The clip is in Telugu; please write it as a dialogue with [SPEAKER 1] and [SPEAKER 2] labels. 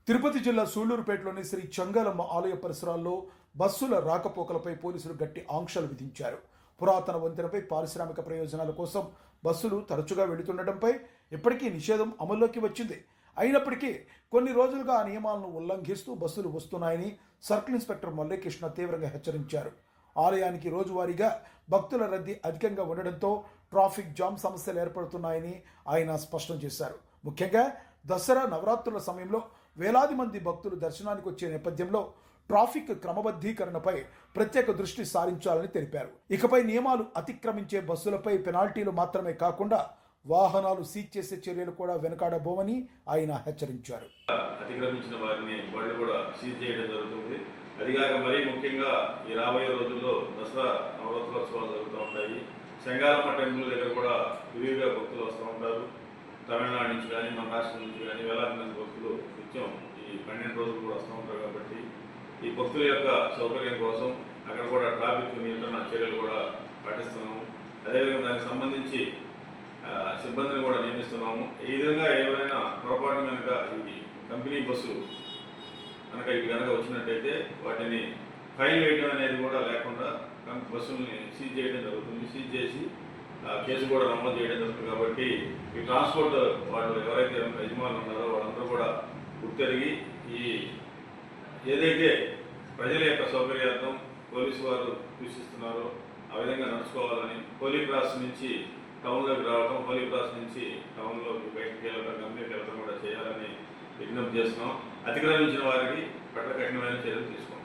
[SPEAKER 1] తిరుపతి జిల్లా సూళ్లూరుపేటలోని శ్రీ చంగాలమ్మ ఆలయ పరిసరాల్లో బస్సుల రాకపోకలపై పోలీసులు గట్టి ఆంక్షలు విధించారు. పురాతన వంతెనపై పారిశ్రామిక ప్రయోజనాల కోసం బస్సులు తరచుగా వెళుతుండటంపై ఇప్పటికీ నిషేధం అమల్లోకి వచ్చింది. అయినప్పటికీ కొన్ని రోజులుగా ఆ నియమాలను ఉల్లంఘిస్తూ బస్సులు వస్తున్నాయని సర్కిల్ ఇన్స్పెక్టర్ మురళీకృష్ణ తీవ్రంగా హెచ్చరించారు. ఆలయానికి రోజువారీగా భక్తుల రద్దీ అధికంగా ఉండడంతో ట్రాఫిక్ జామ్ సమస్యలు ఏర్పడుతున్నాయని ఆయన స్పష్టం చేశారు. ముఖ్యంగా దసరా నవరాత్రుల సమయంలో వేలాది మంది భక్తులు దర్శనానికి వచ్చే నేపథ్యంలో ట్రాఫిక్ క్రమబద్ధీకరణపై ప్రత్యేక దృష్టి సారించాలని తెలిపారు. ఇకపై నియమాలు అతిక్రమించే బస్సులపై పెనాల్టీలు మాత్రమే కాకుండా వాహనాలు సీజ్ చేసే చర్యలు కూడా వెనకాడబోమని ఆయన హెచ్చరించారు.
[SPEAKER 2] అతిక్రమించిన వారిని బళ్ళు కూడా సీజ్ చేయడం జరుగుతుంది. అదిగాక మరీ ముఖ్యంగా ఈ రాబోయే రోజుల్లో దసరా నవరాత్రోత్సవాలు జరుగుతూ ఉంటాయి. చెంగాలమ్మ టెంపుల్ దగ్గర కూడా విరివిగా భక్తులు వస్తూ ఉంటారు. తమిళనాడు నుంచి కానీ మన రాష్ట్రం నుంచి కానీ వేలాది మంది భక్తులు నిత్యం ఈ 12 రోజులు కూడా వస్తూ ఉంటారు. కాబట్టి ఈ భక్తుల యొక్క సౌకర్యం కోసం అక్కడ కూడా ట్రాఫిక్ నియంత్రణ చర్యలు కూడా పాటిస్తున్నాము. అదేవిధంగా దానికి సంబంధించి సిబ్బందిని కూడా నియమిస్తున్నాము. ఈ విధంగా ఎవరైనా పొరపాటు కనుక ఈ కంపెనీ బస్సు కనుక వచ్చినట్టయితే వాటిని ఫైన్ వేయడం అనేది కూడా లేకుండా బస్సుల్ని సీజ్ చేయడం జరుగుతుంది. సీజ్ చేసి కేసు కూడా నమోదు చేయడం జరుగుతుంది. కాబట్టి ఈ ట్రాన్స్పోర్ట్ వాళ్ళు ఎవరైతే యజమానులు ఉన్నారో వాళ్ళందరూ కూడా గుర్తెరిగి ఈ ఏదైతే ప్రజల యొక్క సౌకర్యార్థం పోలీసు వారు సూచిస్తున్నారో ఆ విధంగా నడుచుకోవాలని, హోలీ క్రాస్ నుంచి టౌన్లోకి రావడం, హోలీ క్రాస్ నుంచి టౌన్లోకి బయటకు వెళ్ళడం, కంపెనీకి వెళ్ళడం కూడా చేయాలని విజ్ఞప్తి చేస్తున్నాం. అతిక్రమించిన వారికి కఠినమైన చర్యలు తీసుకోవాలి.